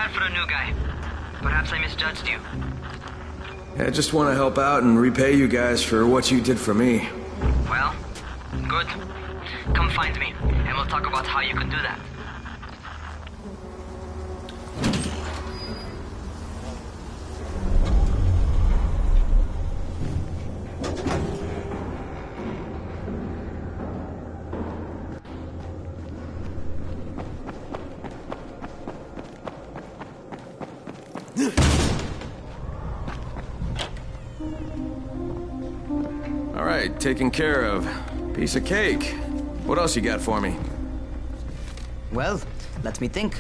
bad for a new guy. Perhaps I misjudged you. I just want to help out and repay you guys for what you did for me. Well, good. Come find me, and we'll talk about how you can do that. All right, taken care of. Piece of cake. What else you got for me? Well, let me think.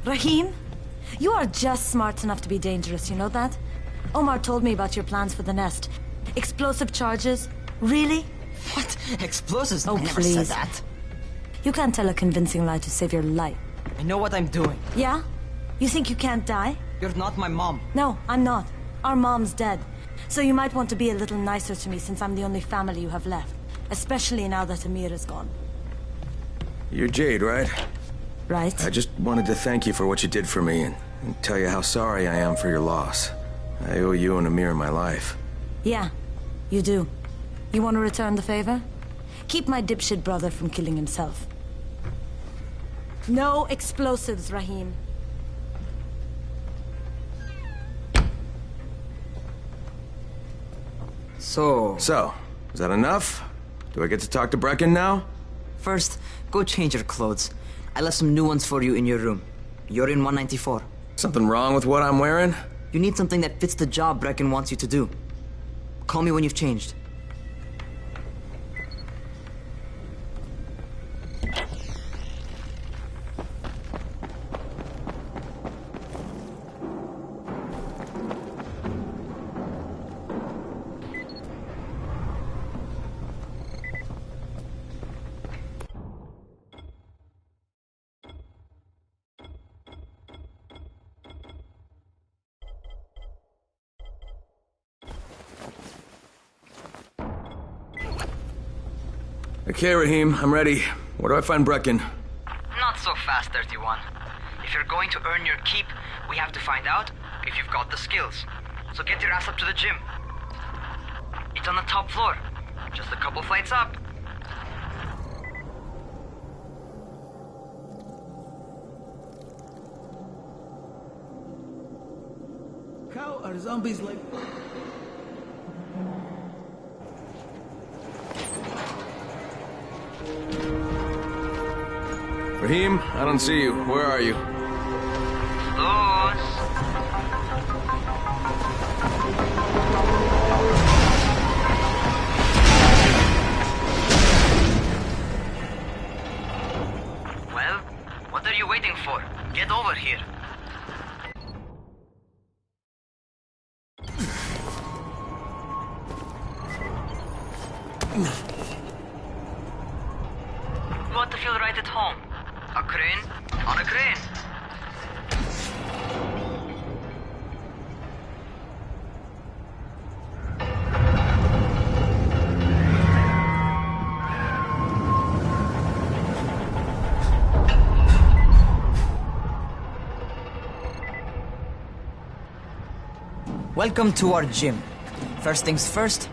Rahim, you are just smart enough to be dangerous, you know that? Omar told me about your plans for the nest. Explosive charges? Really? What? Explosives? Oh, I never please. said that. You can't tell a convincing lie to save your life. I know what I'm doing. Yeah? You think you can't die? You're not my mom. No, I'm not. Our mom's dead. So you might want to be a little nicer to me since I'm the only family you have left. Especially now that Amir is gone. You're Jade, right? Right? I just wanted to thank you for what you did for me and tell you how sorry I am for your loss. I owe you and Amir my life. Yeah, you do. You want to return the favor? Keep my dipshit brother from killing himself. No explosives, Rahim. So, is that enough? Do I get to talk to Brecken now? first, go change your clothes. I left some new ones for you in your room. You're in 194. Something wrong with what I'm wearing? You need something that fits the job Brecken wants you to do. Call me when you've changed. Okay, Rahim, I'm ready. Where do I find Brecken? Not so fast, 31. If you're going to earn your keep, we have to find out if you've got the skills. So get your ass up to the gym. It's on the top floor. Just a couple flights up. How are zombies like... Rahim, I don't see you. Where are you? Those. Well, what are you waiting for? Get over here. You want to feel right at home? A crane on a crane. Welcome to our gym. First things first,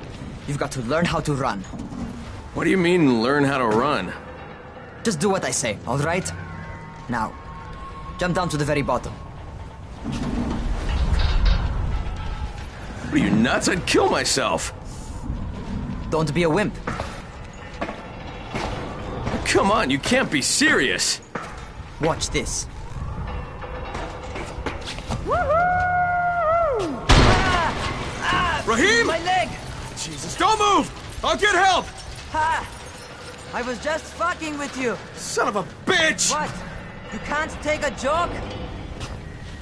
you've got to learn how to run. What do you mean, learn how to run? Just do what I say, all right? Now, jump down to the very bottom. What are you, nuts? I'd kill myself. Don't be a wimp. Come on, you can't be serious. Watch this. Rahim! My leg! Jesus, don't move! I'll get help! Ha! I was just fucking with you. Son of a bitch! What? You can't take a joke?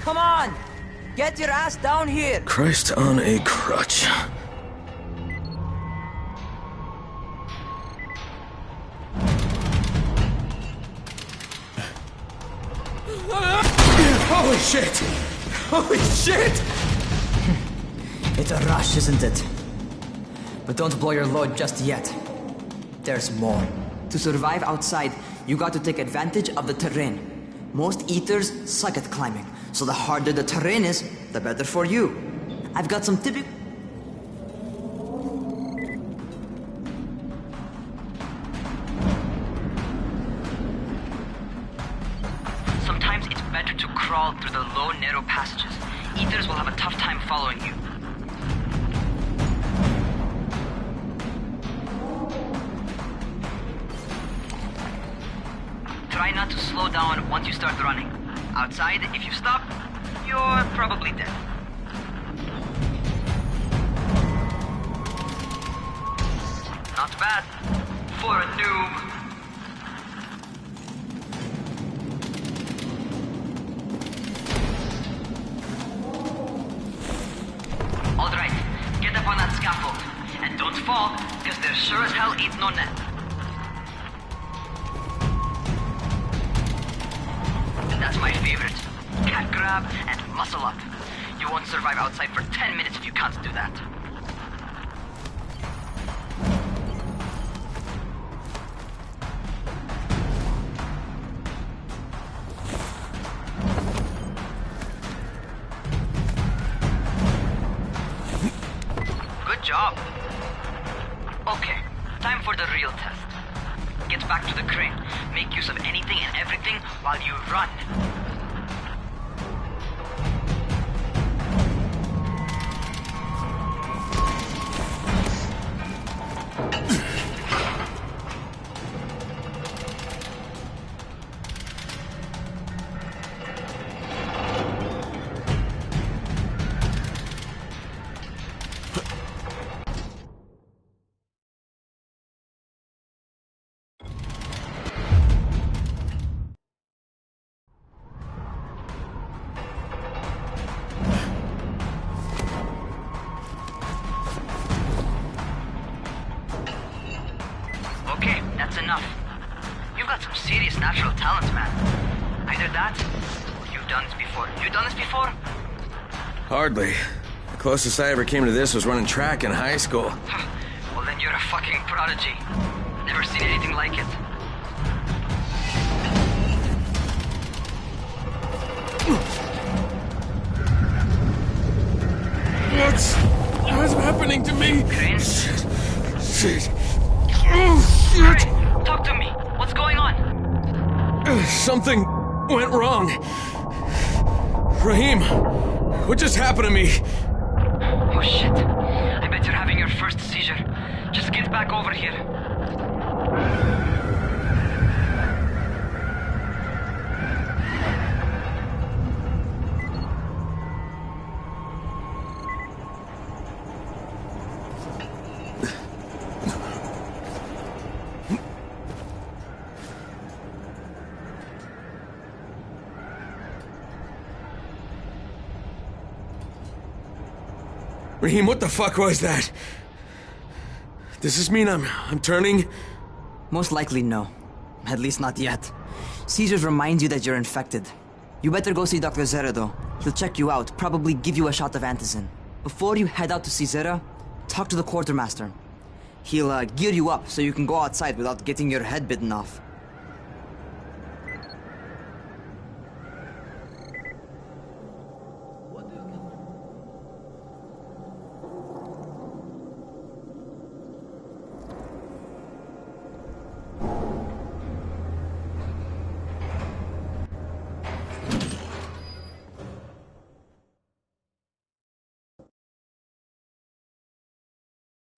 Come on! Get your ass down here! Christ on a crutch. Holy shit! Holy shit! It's a rush, isn't it? But don't blow your load just yet. There's more. To survive outside, you got to take advantage of the terrain. Most eaters suck at climbing, so the harder the terrain is, the better for you. I've got some typical... Sometimes it's better to crawl through the low, narrow passages. Eaters will have a tough time following you. Try not to slow down once you start running. Outside, if you stop, you're probably dead. Not bad for a noob. All right, get up on that scaffold. And don't fall, because there sure as hell ain't no net. That's my favorite. Cat grab and muscle up. You won't survive outside for 10 minutes if you can't do that. Good job. Okay, time for the real test. Get back to the crane. Make use of anything and everything while you run. Okay, that's enough. You've got some serious natural talent, man. Either that, or you've done this before. You done this before? Hardly. The closest I ever came to this was running track in high school. Well, then you're a fucking prodigy. Never seen anything like it. What's happening to me? Crane? Shit. Crane, talk to me. What's going on? Something went wrong. Rahim, what just happened to me? Oh shit. I bet you're having your first seizure. Just get back over here. Rahim, what the fuck was that? Does this mean I'm turning? Most likely no. At least not yet. Seizures remind you that you're infected. You better go see Dr. Zere though. He'll check you out, probably give you a shot of antizin. Before you head out to see Zere, talk to the quartermaster. He'll gear you up so you can go outside without getting your head bitten off.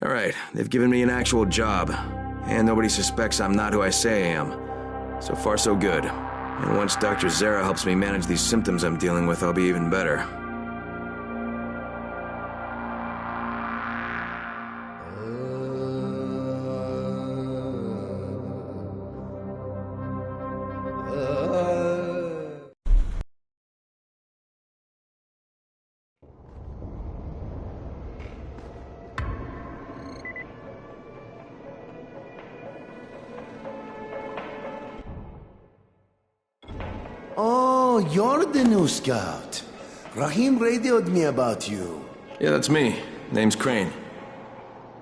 All right, they've given me an actual job. And nobody suspects I'm not who I say I am. So far, so good. And once Dr. Zere helps me manage these symptoms I'm dealing with, I'll be even better. Oh, you're the new scout. Rahim radioed me about you. Yeah, that's me. Name's Crane.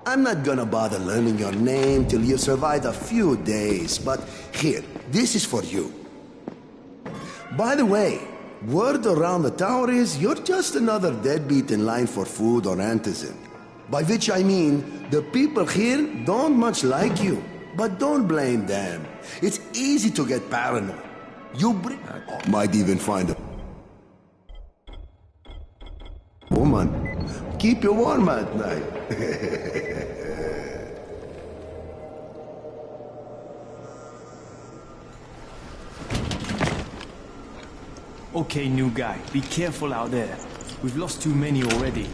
I'm not gonna bother learning your name till you survive a few days, but here, this is for you. By the way, word around the tower is you're just another deadbeat in line for food or Antizin. By which I mean, the people here don't much like you. But don't blame them. It's easy to get paranoid. Might even find a woman. Keep you warm at night. Okay, new guy, be careful out there. We've lost too many already.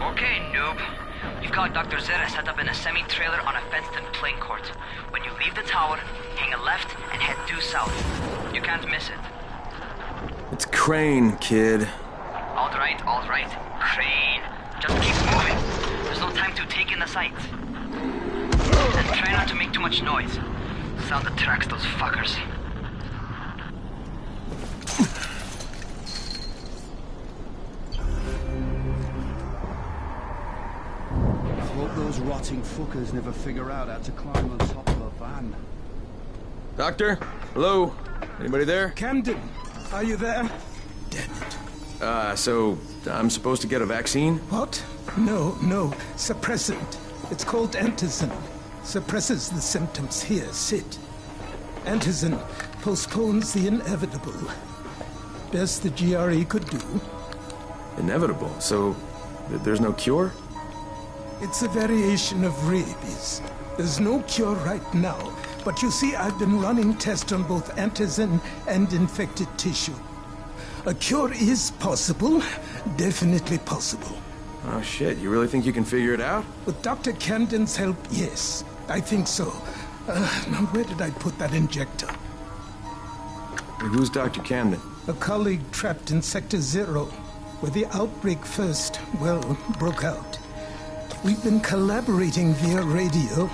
Okay, noob. You've got Dr. Zera set up in a semi-trailer on a fenced-in playing court. When you leave the tower, hang a left and head due south. You can't miss it. It's Crane, kid. All right. Crane. Just keep moving. There's no time to take in the sights. And try not to make too much noise. Sound attracts those fuckers. I hope those rotting fuckers never figure out how to climb on top of a van. Doctor? Hello? Anybody there? Camden, are you there? Damn it. So I'm supposed to get a vaccine? What? No. Suppressant. It's called Antizin. Suppresses the symptoms. Here, sit. Antizin postpones the inevitable. Best the GRE could do. Inevitable? So there's no cure? It's a variation of rabies. There's no cure right now. But you see, I've been running tests on both Antizin and infected tissue. A cure is possible. Definitely possible. Oh shit, you really think you can figure it out? With Dr. Camden's help, yes. I think so. Now where did I put that injector? Who's Dr. Camden? A colleague trapped in Sector Zero, where the outbreak first, broke out. We've been collaborating via radio,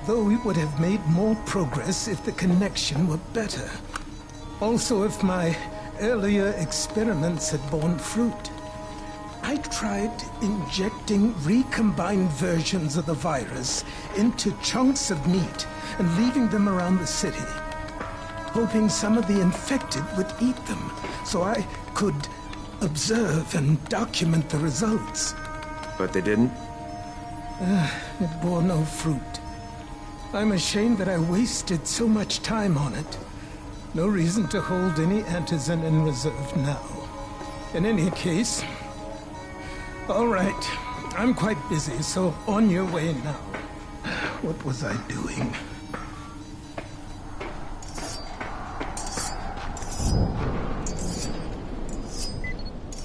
though we would have made more progress if the connection were better. Also, if my earlier experiments had borne fruit. I tried injecting recombined versions of the virus into chunks of meat and leaving them around the city, hoping some of the infected would eat them so I could observe and document the results. But they didn't? It bore no fruit. I'm ashamed that I wasted so much time on it. No reason to hold any Antizin in reserve now. In any case, all right. I'm quite busy, so on your way now. What was I doing?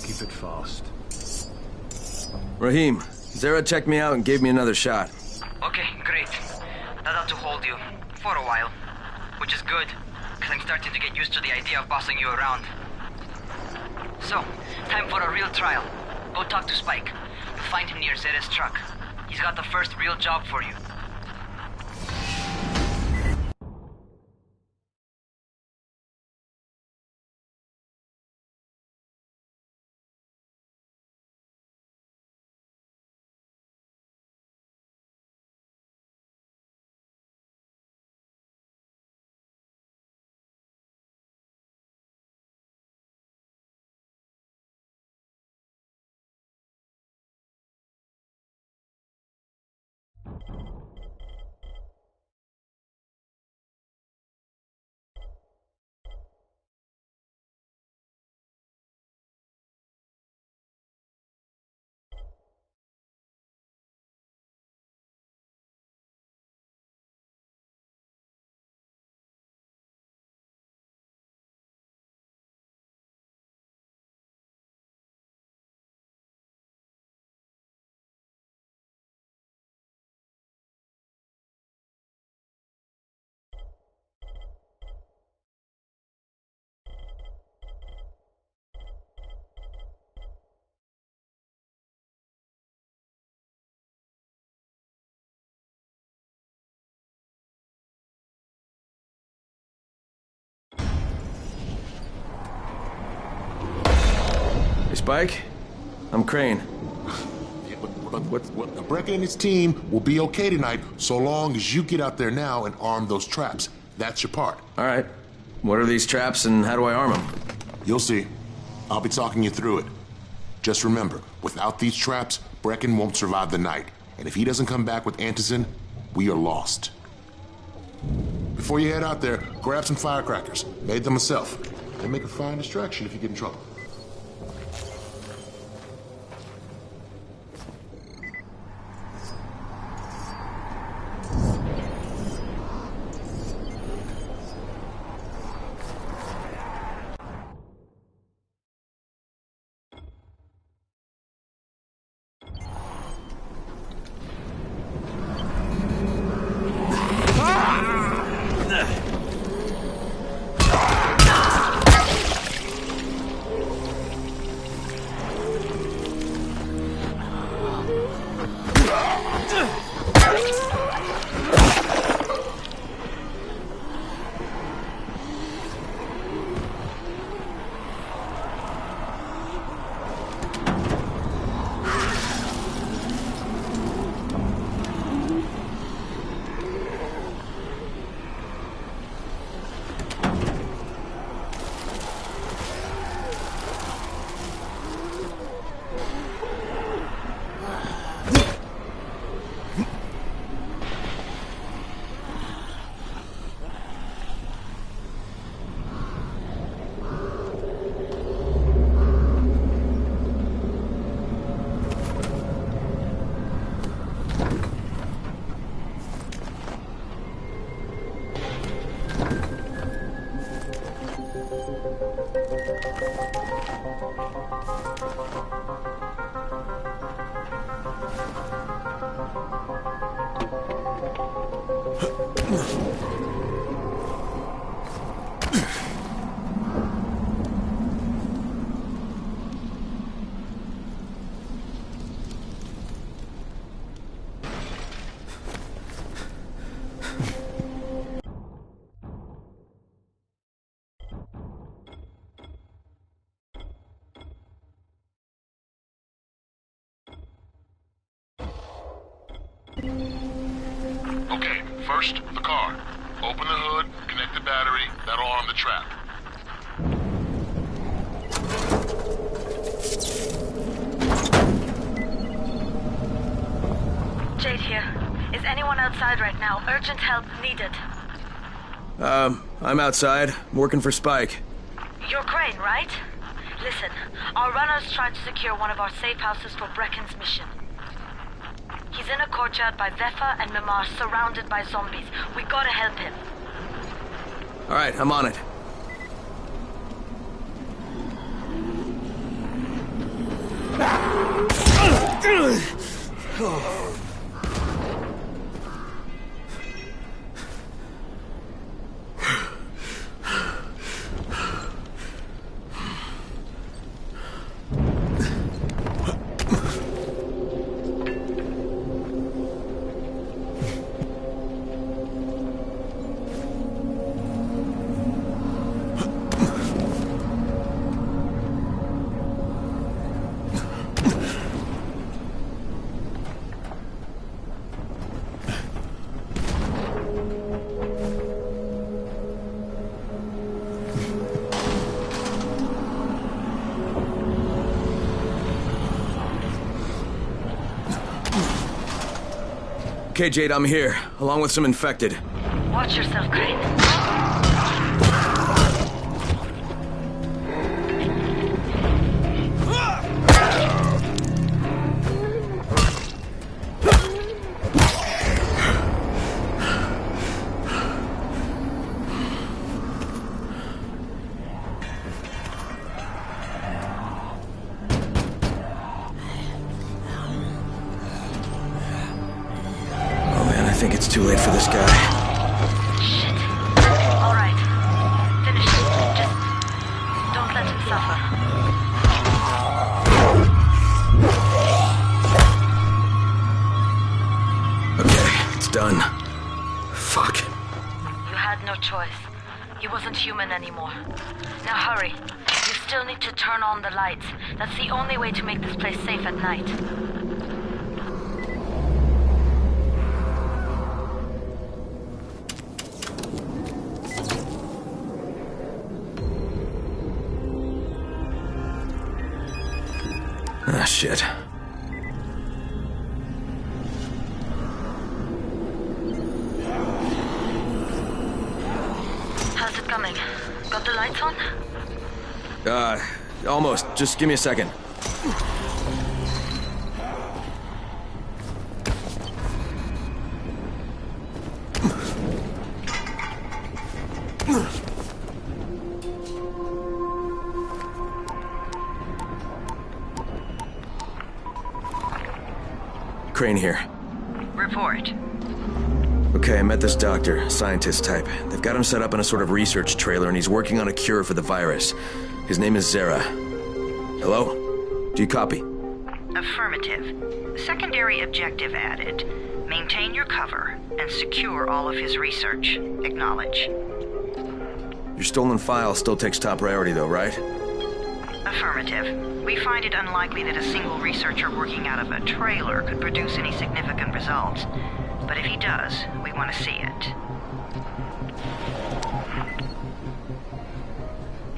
Keep it fast. Rahim, Zera checked me out and gave me another shot. Okay, great. That ought to hold you. For a while. Which is good, because I'm starting to get used to the idea of bossing you around. So, time for a real trial. Go talk to Spike. You'll find him near Zera's truck. He's got the first real job for you. Hey, Spike? I'm Crane. But Brecken and his team will be okay tonight, so long as you get out there now and arm those traps. That's your part. All right. What are these traps and how do I arm them? You'll see. I'll be talking you through it. Just remember, without these traps, Brecken won't survive the night. And if he doesn't come back with Antizin, we are lost. Before you head out there, grab some firecrackers. Made them myself. They make a fine distraction if you get in trouble. Okay, first, the car. Open the hood, connect the battery, that'll arm the trap. Jade here. Is anyone outside right now? Urgent help needed. I'm outside, working for Spike. You're Crane, right? Listen, our runners tried to secure one of our safe houses for Brecken's mission. He's in a courtyard by Vefa and Mimar, surrounded by zombies. We gotta help him. All right, I'm on it. Okay, Jade, I'm here, along with some infected. Watch yourself, Crane. I think it's too late for this guy. Shit. All right. Finish it. Just don't let him suffer. Okay, it's done. Fuck. You had no choice. He wasn't human anymore. Now hurry. You still need to turn on the lights. That's the only way to make this place safe at night. Ah, shit. How's it coming? Got the lights on? Almost. Just give me a second. Crane here. Report. Okay, I met this doctor, scientist type. They've got him set up in a sort of research trailer, and he's working on a cure for the virus. His name is Zere. Hello? Do you copy? Affirmative. Secondary objective added. Maintain your cover and secure all of his research. Acknowledge. Your stolen file still takes top priority though, right? Affirmative. We find it unlikely that a single researcher working out of a trailer could produce any significant results. But if he does, we want to see it.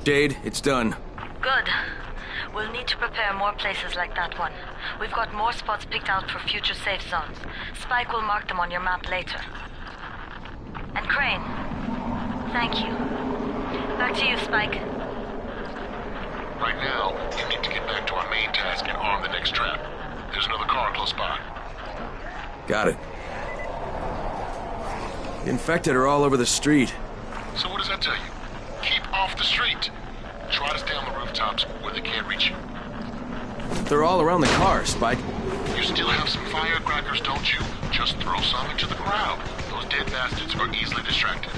Jade, it's done. Good. We'll need to prepare more places like that one. We've got more spots picked out for future safe zones. Spike will mark them on your map later. And Crane, thank you. Back to you, Spike. Right now, you need to get back to our main task and arm the next trap. There's another car close by. Got it. The infected are all over the street. So what does that tell you? Keep off the street. Try to stay on the rooftops where they can't reach you. They're all around the car, Spike. You still have some firecrackers, don't you? Just throw some into the crowd. Those dead bastards are easily distracted.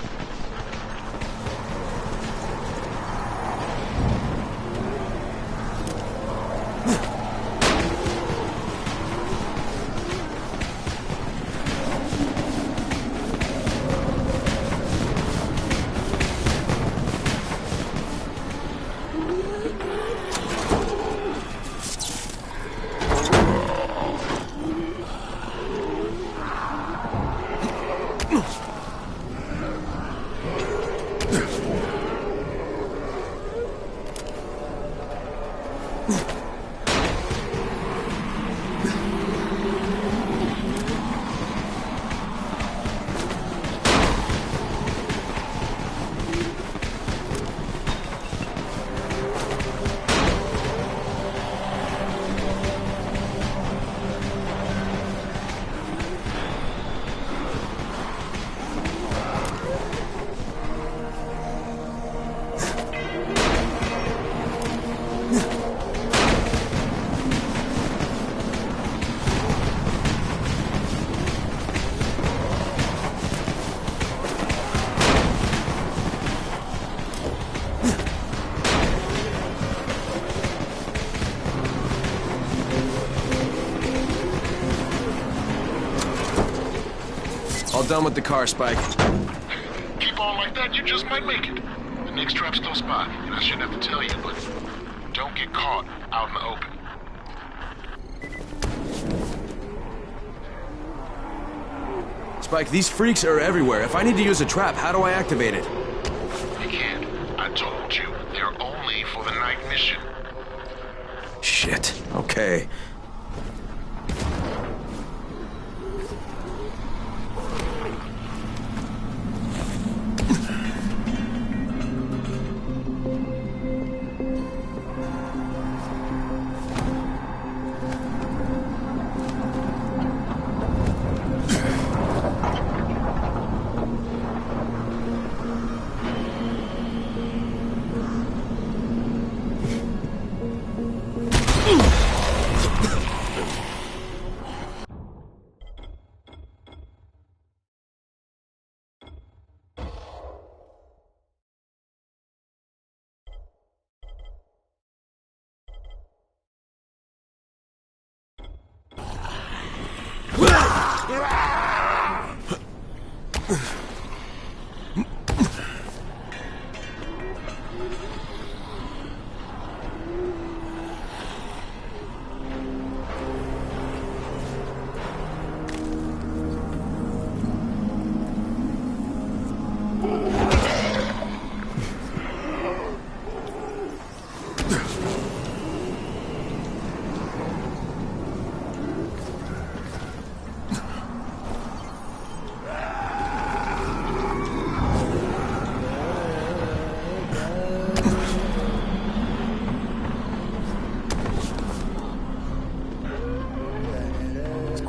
All done with the car, Spike. Keep on like that, you just might make it. The next trap's close by, and I shouldn't have to tell you, but don't get caught out in the open. Spike, these freaks are everywhere. If I need to use a trap, how do I activate it? You can't. I told you, they're only for the night mission. Shit. Okay.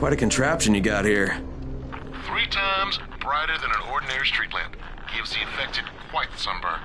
Quite a contraption you got here. 3 times brighter than an ordinary street lamp. Gives the infected quite the sunburn.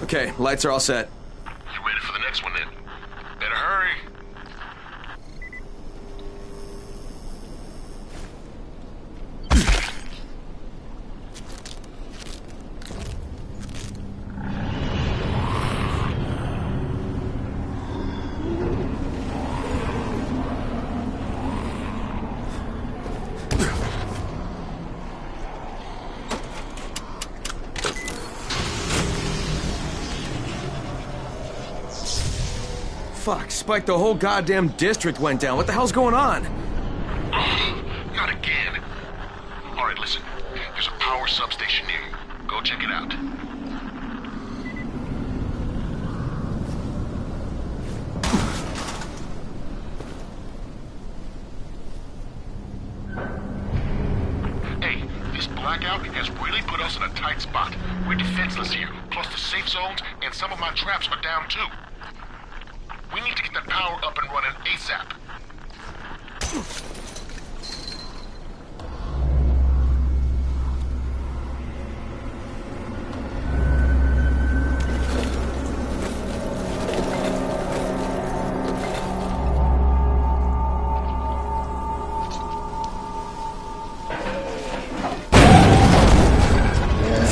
Okay, lights are all set. You ready for the next one then? Better hurry. Fuck, Spike, the whole goddamn district went down. What the hell's going on? Not again. Alright, listen. There's a power substation near you. Go check it out. Hey, this blackout has really put us in a tight spot. We're defenseless here. Plus the safe zones and some of my traps are down too. We need to get that power up and running ASAP.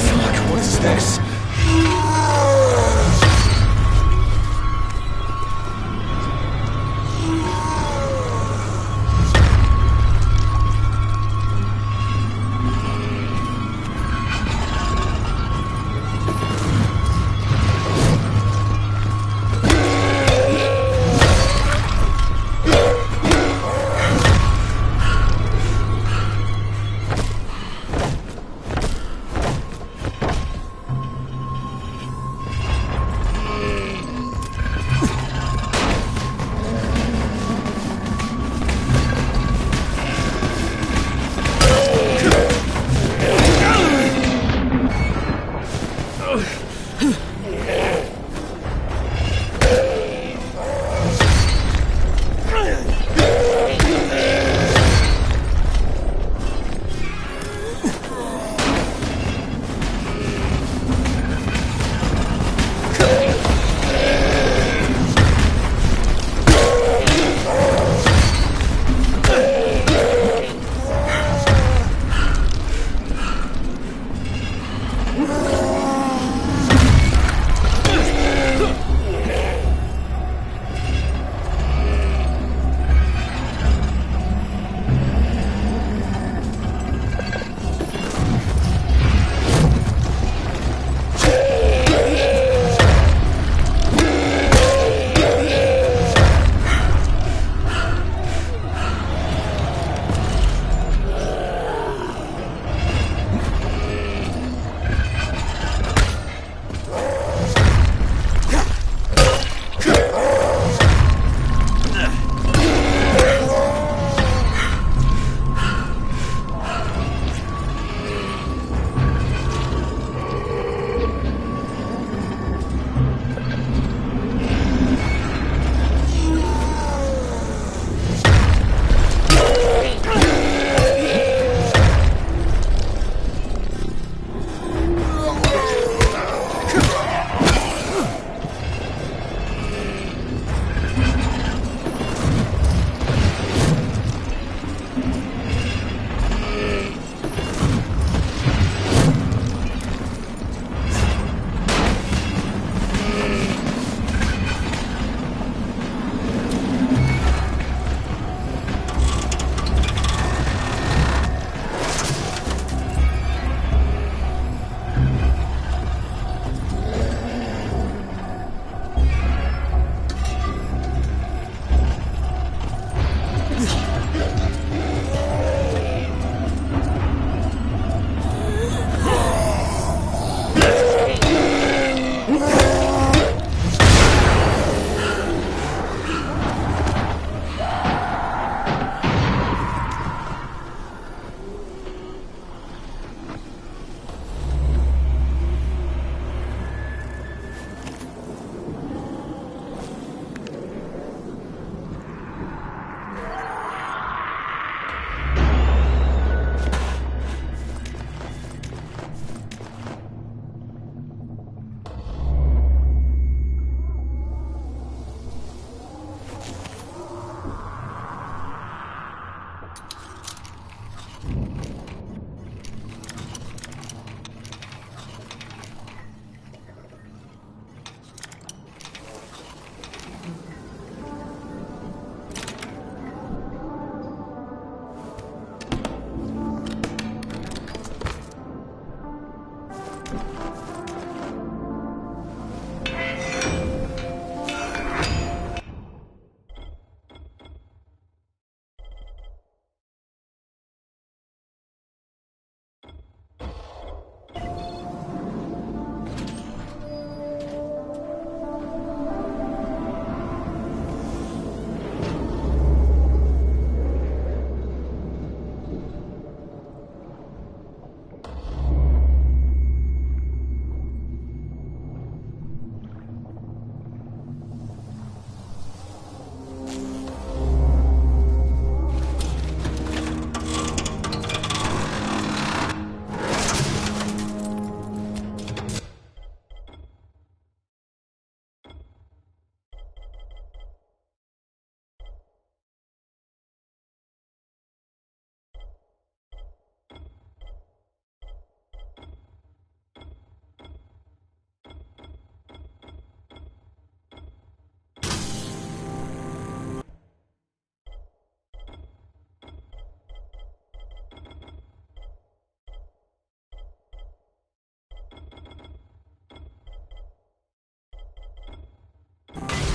Fuck, what is this?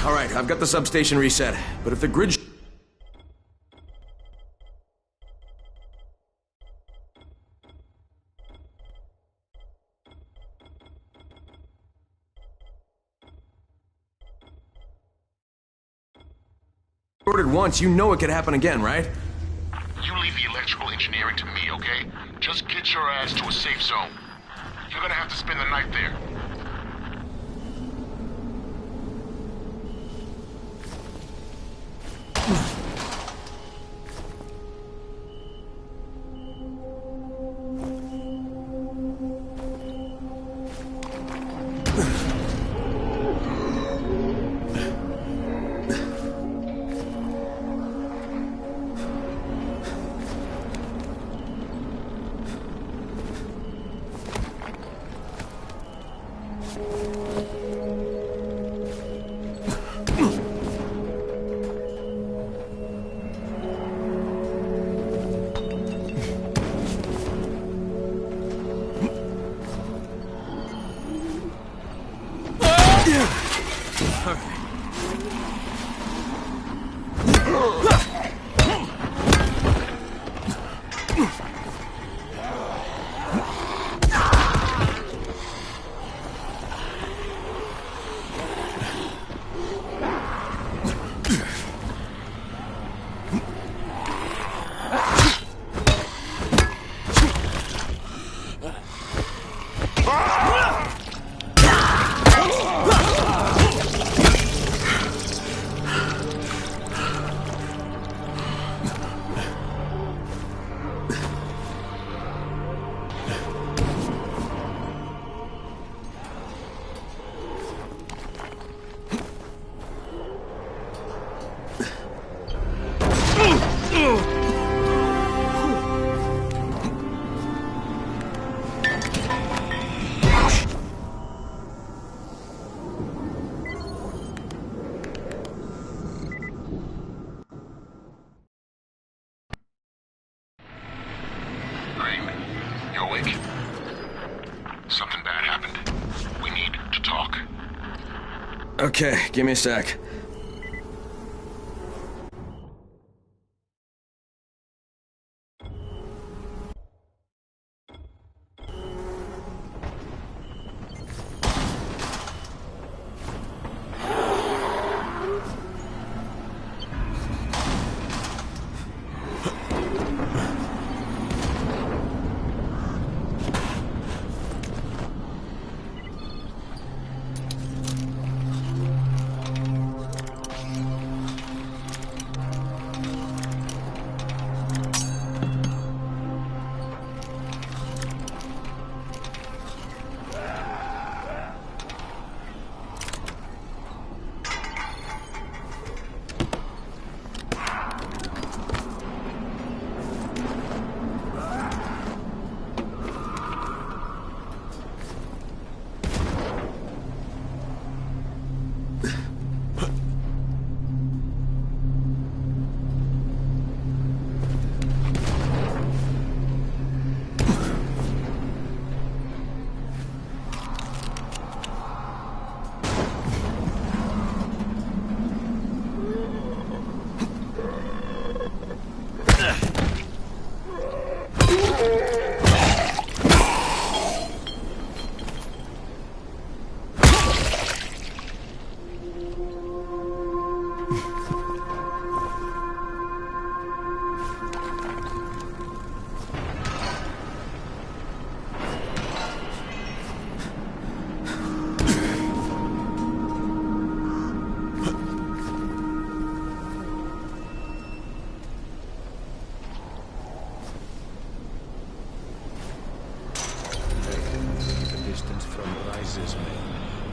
All right, I've got the substation reset, but if the grid... Ordered once, you know it could happen again, right? You leave the electrical engineering to me, okay? Just get your ass to a safe zone. You're gonna have to spend the night there. Something bad happened. We need to talk. Okay, give me a sec.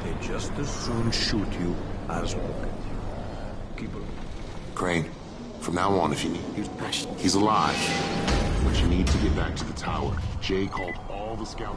They just as soon shoot you as look at you. Keep it. Crane, from now on, if you need... He's alive. But you need to get back to the tower. Jay called all the scout...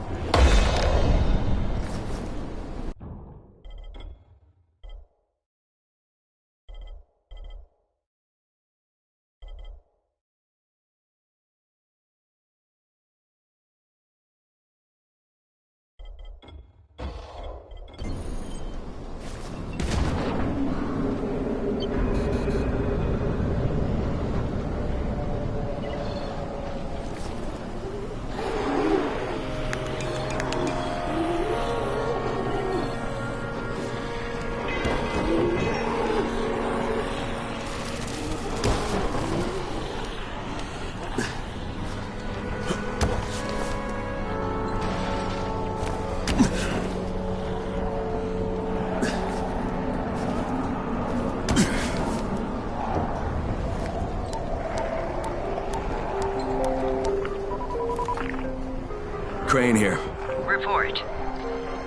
Crane here. Report.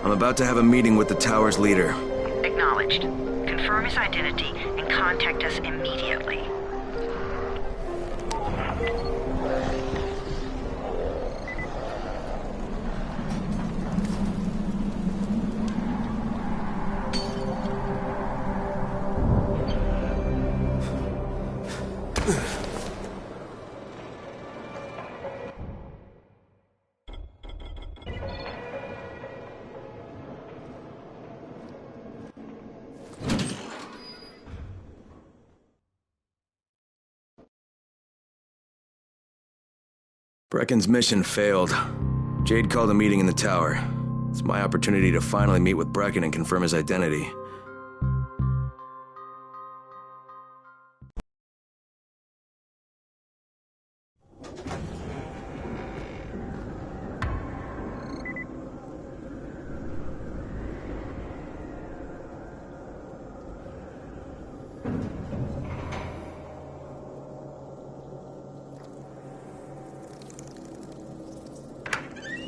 I'm about to have a meeting with the tower's leader. Acknowledged. Confirm his identity and contact us immediately. Brecken's mission failed. Jade called a meeting in the tower. It's my opportunity to finally meet with Brecken and confirm his identity.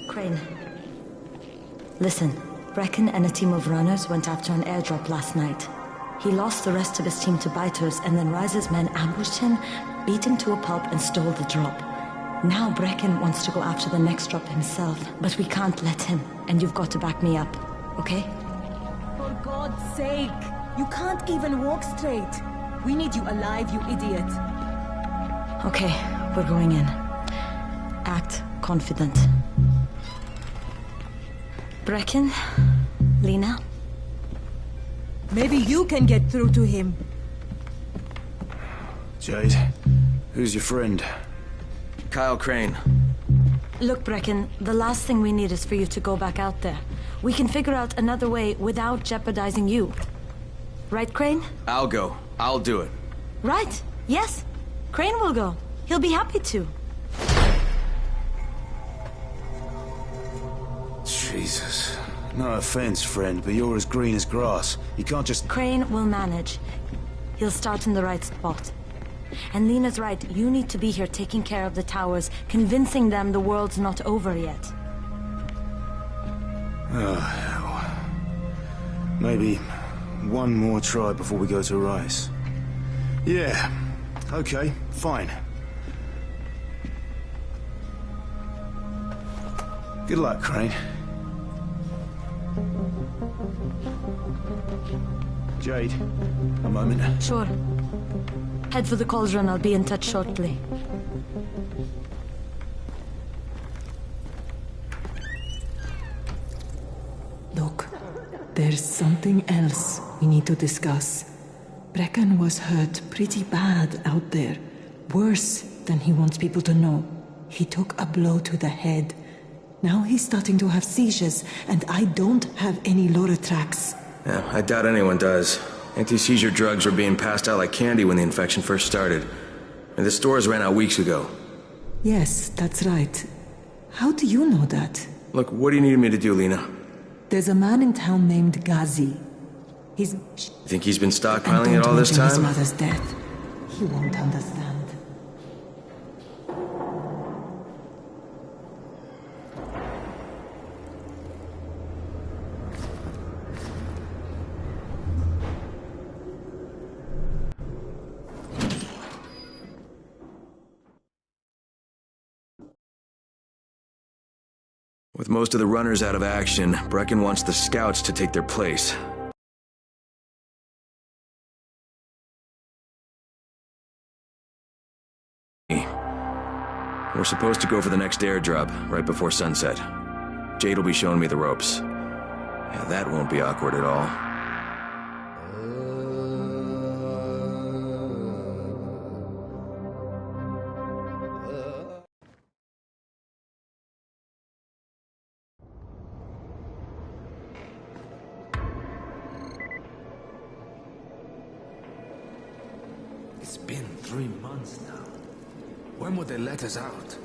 Crane. Listen, Brecken and a team of runners went after an airdrop last night. He lost the rest of his team to biters, and then Rise's men ambushed him, beat him to a pulp, and stole the drop. Now Brecken wants to go after the next drop himself, but we can't let him, and you've got to back me up, okay? For God's sake! You can't even walk straight! We need you alive, you idiot! Okay, we're going in. Act confident. Brecken? Lena? Maybe you can get through to him. Jade, who's your friend? Kyle Crane. Look, Brecken, the last thing we need is for you to go back out there. We can figure out another way without jeopardizing you. Right, Crane? I'll go. I'll do it. Right. Yes. Crane will go. He'll be happy to. Jesus. No offense, friend, but you're as green as grass. You can't just... Crane will manage. He'll start in the right spot. And Lena's right, you need to be here taking care of the towers, convincing them the world's not over yet. Oh, hell. Maybe one more try before we go to Rice. Yeah, okay, fine. Good luck, Crane. Jade, a moment. Sure. Head for the cauldron, I'll be in touch shortly. Look, there's something else we need to discuss. Brecken was hurt pretty bad out there. Worse than he wants people to know. He took a blow to the head. Now he's starting to have seizures, and I don't have any Loratrax. Yeah, I doubt anyone does. Anti-seizure drugs were being passed out like candy when the infection first started. And the stores ran out weeks ago. Yes, that's right. How do you know that? Look, what do you need me to do, Lena? There's a man in town named Ghazi. He's... You think he's been stockpiling it all this time? His mother's death. He won't understand. With most of the runners out of action, Brecken wants the scouts to take their place. We're supposed to go for the next airdrop, right before sunset. Jade will be showing me the ropes. Yeah, that won't be awkward at all. It's been 3 months now. When will they let us out?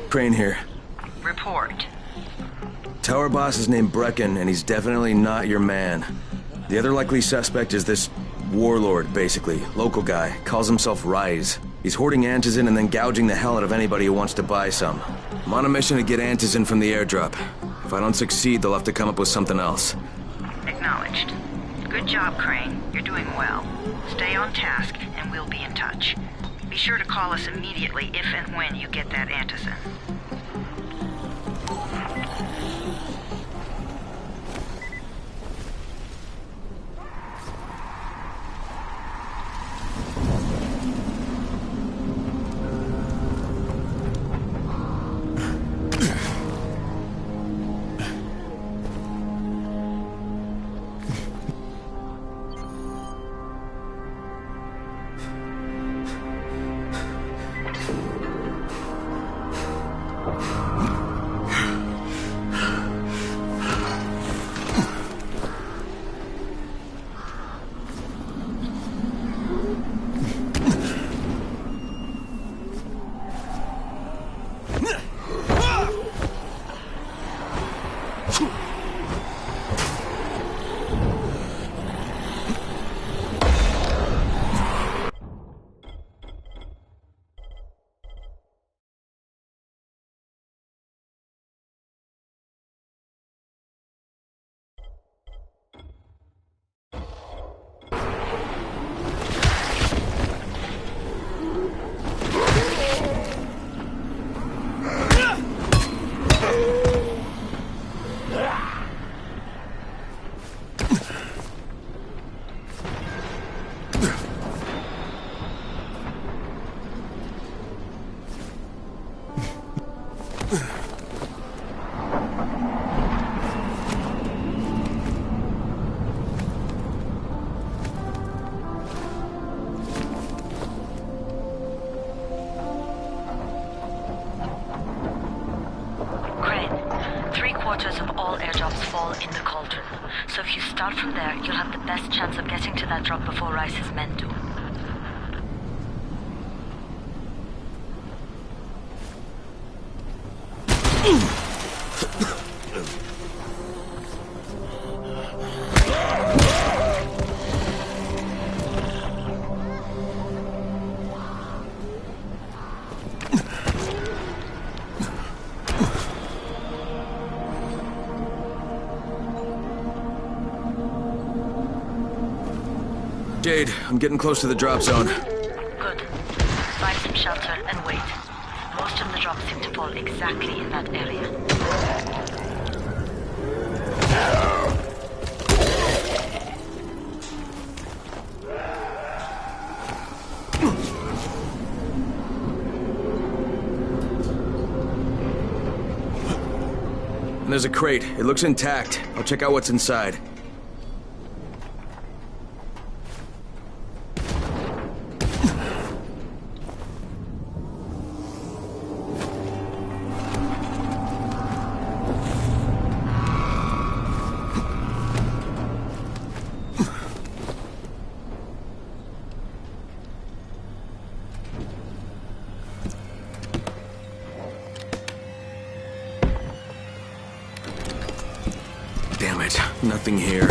Crane here. Report. Tower boss is named Brecken, and he's definitely not your man. The other likely suspect is this warlord, basically. Local guy. Calls himself Rise. He's hoarding Antizin and then gouging the hell out of anybody who wants to buy some. I'm on a mission to get Antizin from the airdrop. If I don't succeed, they'll have to come up with something else. Acknowledged. Good job, Crane. You're doing well. Stay on task, and we'll be in touch. Be sure to call us immediately if and when you get that Antizin. Of all airdrops fall in the cauldron. So if you start from there, you'll have the best chance of getting to that drop before Rice's men do. Jade, I'm getting close to the drop zone. Good. Find some shelter and wait. Most of the drops seem to fall exactly in that area. And there's a crate. It looks intact. I'll check out what's inside. Damn it, nothing here.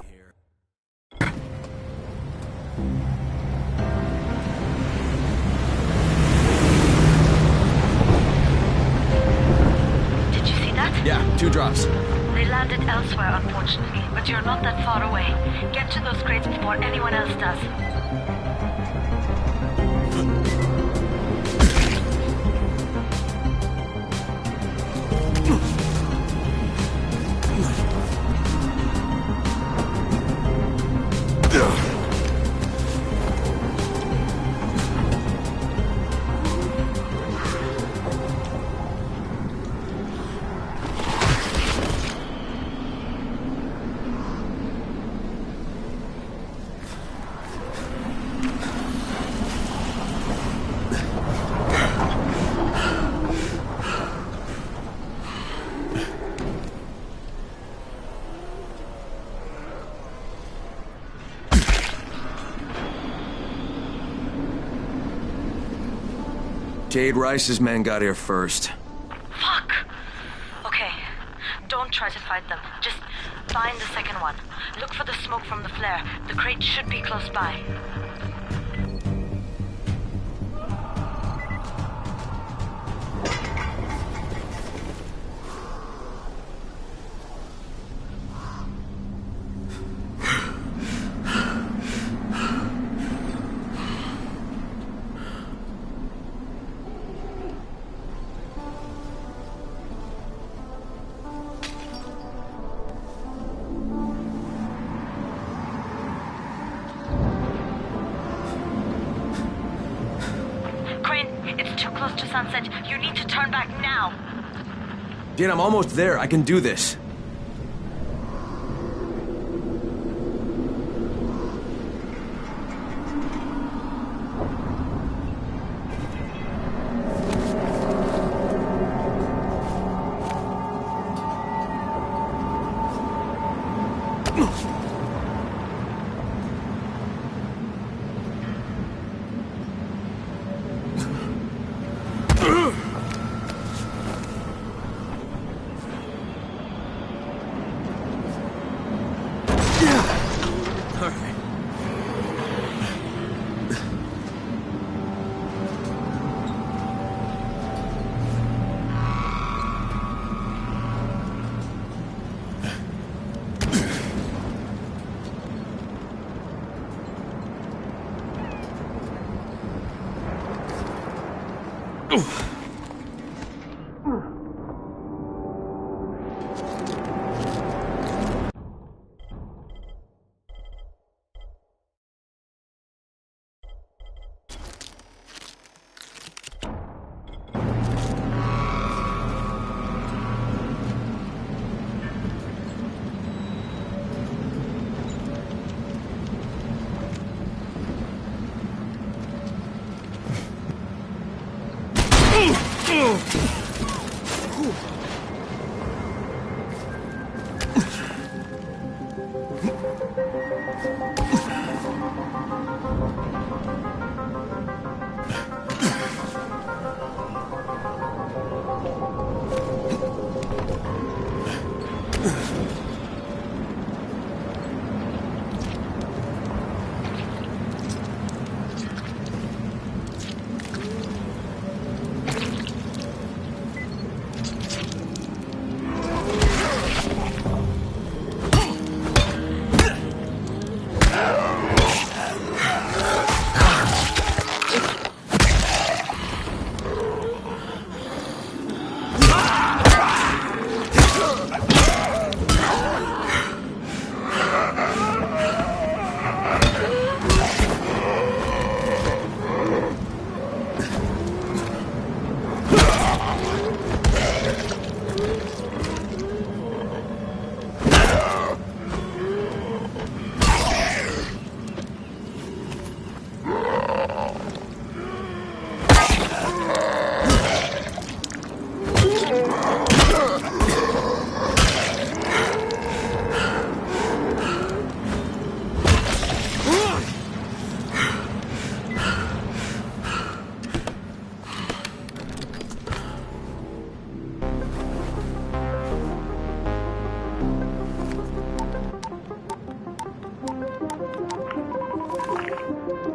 Did you see that? Yeah, 2 drops. They landed elsewhere, unfortunately, but you're not that far away. Get to those crates before anyone else does. Jade Rice's men got here first. Fuck! Okay, don't try to fight them. Just find the second one. Look for the smoke from the flare. The crate should be close by. Sunset, you need to turn back now. Jade, I'm almost there. I can do this.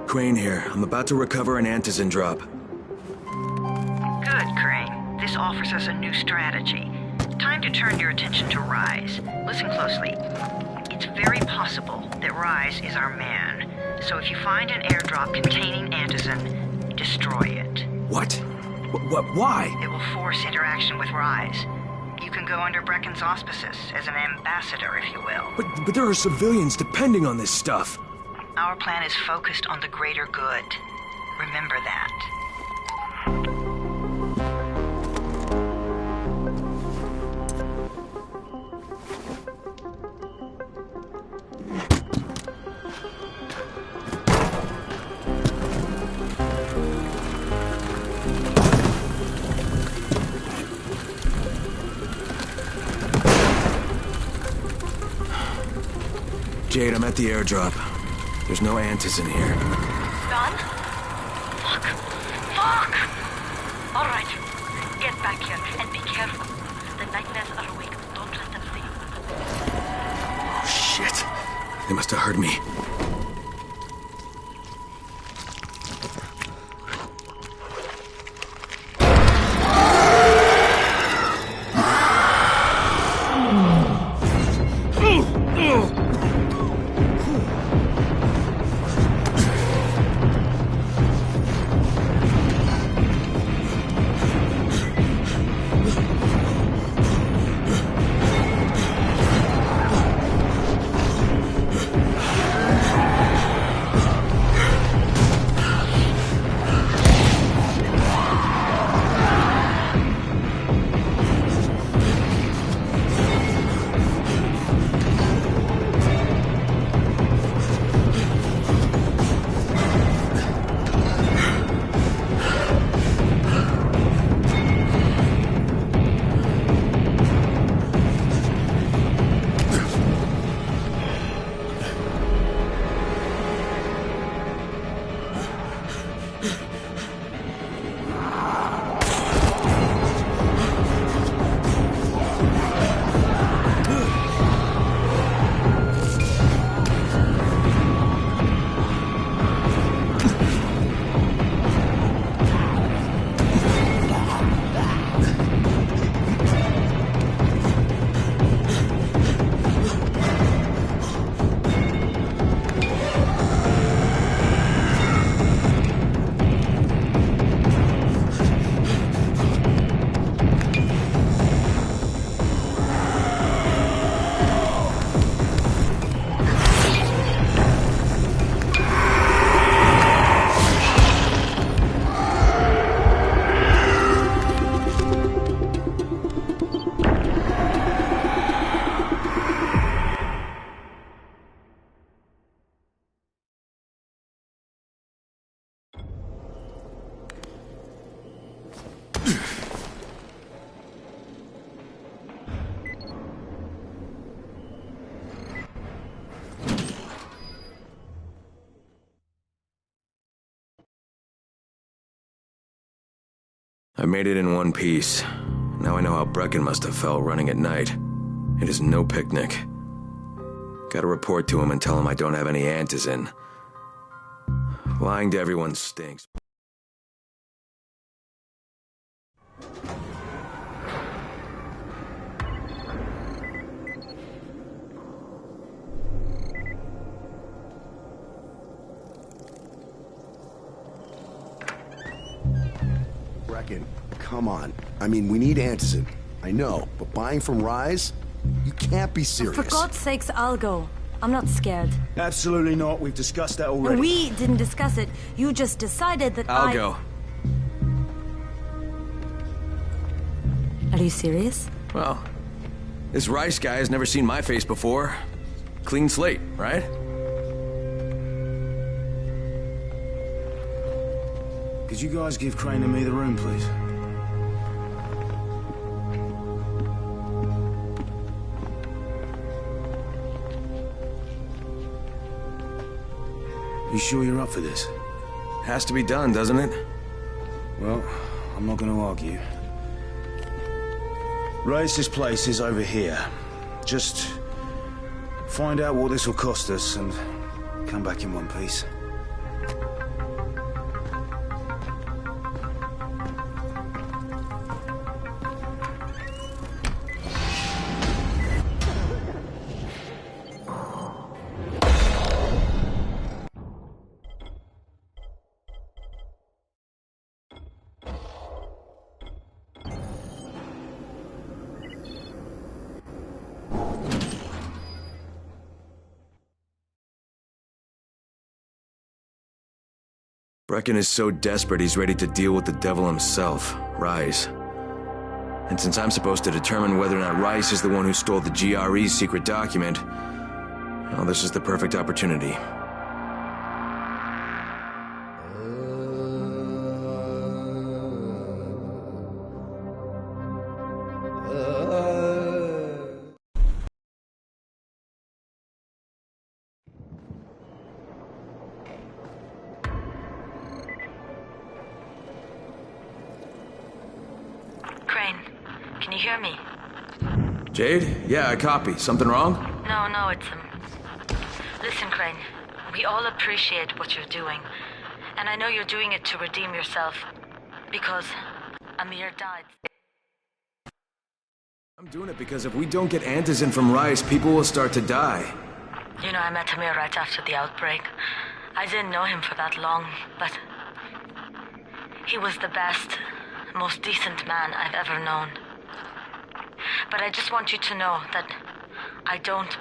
Crane here. I'm about to recover an Antizin drop. Good, Crane. This offers us a new strategy. Time to turn your attention to Rise. Listen closely. It's very possible that Rise is our man. So if you find an airdrop containing Antizin, destroy it. What? Why? It will force interaction with Rise. You can go under Brecken's auspices as an ambassador, if you will. But there are civilians depending on this stuff. Our plan is focused on the greater good. Remember that. Jade, I'm at the airdrop. There's no Antizin here. Gone? Fuck! All right. Get back here and be careful. The nightmares are awake. Don't let them see you. Oh, shit. They must have heard me. I made it in one piece. Now I know how Brecken must have felt running at night. It is no picnic. Gotta report to him and tell him I don't have any antizin. Lying to everyone stinks. Brecken, come on. I mean, we need antizin. I know, but buying from Rise? You can't be serious. For God's sakes, I'll go. I'm not scared. Absolutely not. We've discussed that already. And we didn't discuss it. You just decided that I'll go. Are you serious? Well, this Rice guy has never seen my face before. Clean slate, right? Could you guys give Crane and me the room, please? You sure you're up for this? Has to be done, doesn't it? Well, I'm not going to argue. Rice's place is over here. Just find out what this will cost us and come back in one piece. Brecken is so desperate he's ready to deal with the devil himself, Rise. And since I'm supposed to determine whether or not Rice is the one who stole the GRE's secret document, well, this is the perfect opportunity. Can you hear me? Jade? Yeah, I copy. Something wrong? No, it's Listen, Crane. We all appreciate what you're doing. And I know you're doing it to redeem yourself. Because Amir died. I'm doing it because if we don't get Antizin from Rice, people will start to die. You know, I met Amir right after the outbreak. I didn't know him for that long, but he was the best, most decent man I've ever known. But I just want you to know that I don't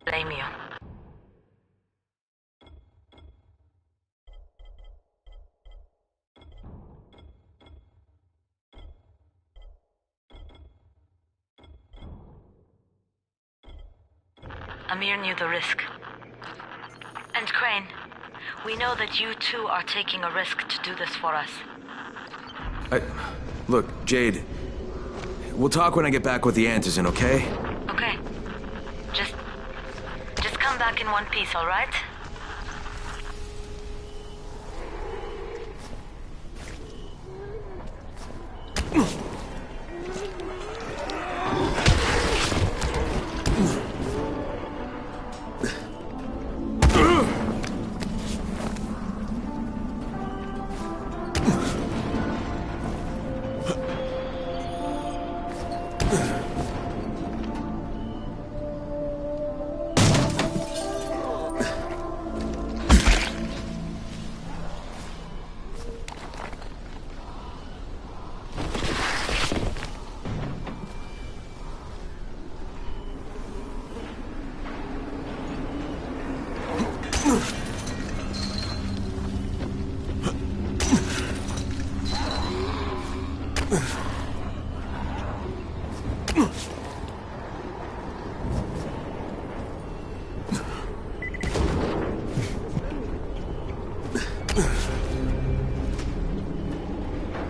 blame you. Amir knew the risk. And Crane, we know that you too are taking a risk to do this for us. Look, Jade, we'll talk when I get back with the Antizin, okay? Okay. Just come back in one piece, all right?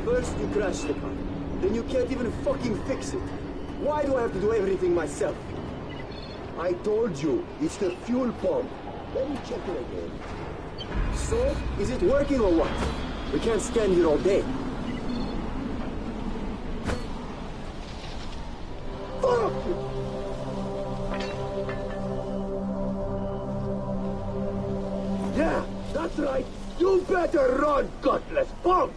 First you crash the car, then you can't even fucking fix it. Why do I have to do everything myself? I told you, it's the fuel pump. Let me check it again. So, is it working or what? We can't stand here all day. Fuck you! Yeah, that's right. You better run, gutless punk!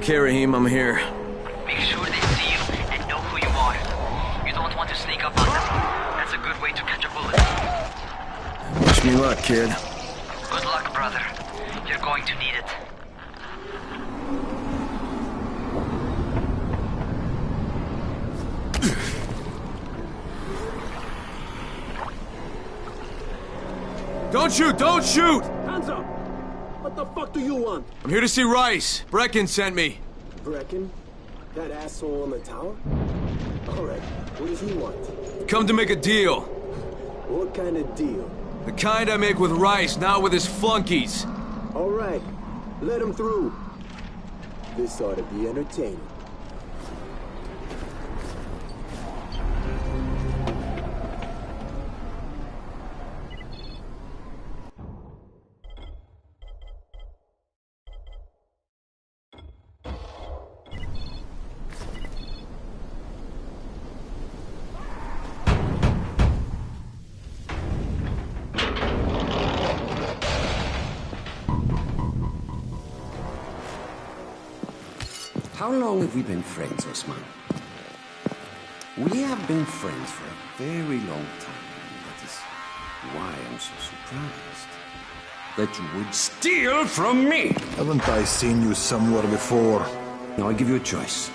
Okay, Rahim, I'm here. Make sure they see you and know who you are. You don't want to sneak up on them. That's a good way to catch a bullet. Wish me luck, kid. Good luck, brother. You're going to need it. Don't shoot! Don't shoot! Hands up! What the fuck do you want? I'm here to see Rice. Brecken sent me. Brecken? That asshole on the tower? Alright, what does he want? Come to make a deal. What kind of deal? The kind I make with Rice, not with his flunkies. Alright, let him through. This ought to be entertaining. How long have we been friends, Osman? We have been friends for a very long time. That is why I'm so surprised that you would steal from me. Haven't I seen you somewhere before? Now I give you a choice.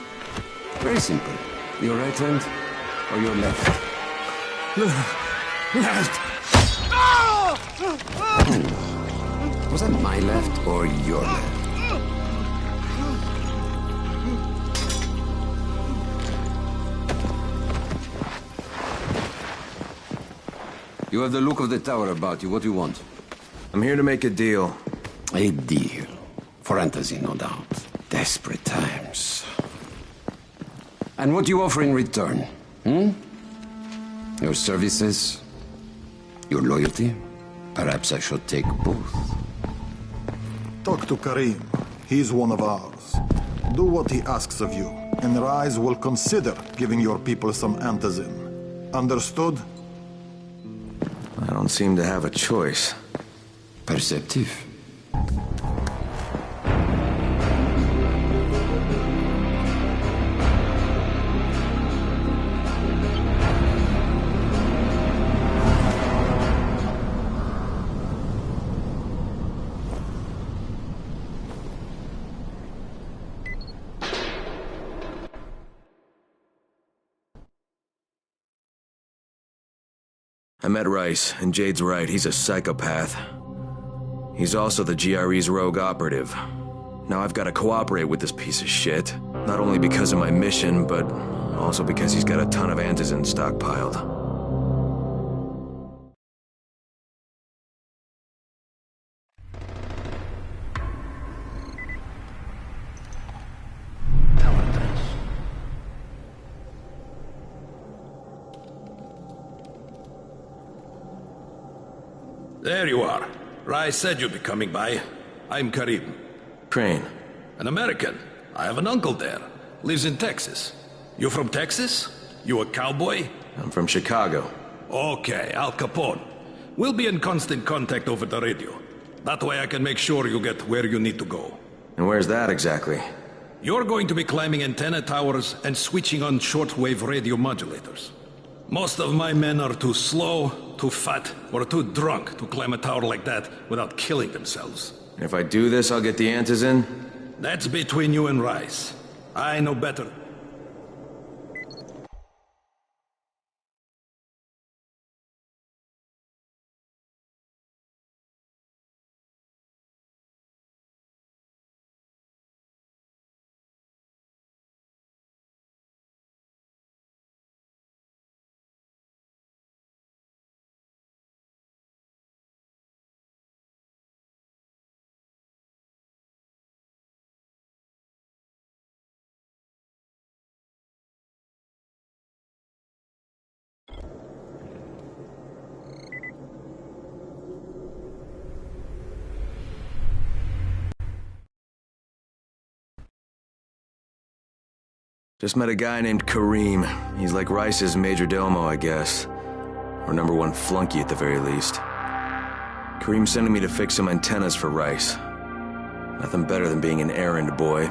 Very simple. Your right hand or your left? Left. Was that my left or your left? You have the look of the tower about you. What do you want? I'm here to make a deal. A deal. For Antizin, no doubt. Desperate times. And what do you offer in return? Your services? Your loyalty? Perhaps I should take both. Talk to Karim. He's one of ours. Do what he asks of you, and Rise will consider giving your people some Antizin. Understood? I don't seem to have a choice. Perceptive. I met Rice, and Jade's right, he's a psychopath. He's also the GRE's rogue operative. Now I've got to cooperate with this piece of shit, not only because of my mission, but also because he's got a ton of Antizin stockpiled. There you are. Rice said you'd be coming by. I'm Karim. Crane. An American. I have an uncle there. Lives in Texas. You from Texas? You a cowboy? I'm from Chicago. Okay, Al Capone. We'll be in constant contact over the radio. That way I can make sure you get where you need to go. And where's that exactly? You're going to be climbing antenna towers and switching on shortwave radio modulators. Most of my men are too slow, too fat, or too drunk to climb a tower like that without killing themselves. And if I do this, I'll get the Antizin? That's between you and Rice. I know better. Just met a guy named Karim. He's like Rice's major domo, I guess. Or #1 flunky at the very least. Karim's sending me to fix some antennas for Rice. Nothing better than being an errand boy.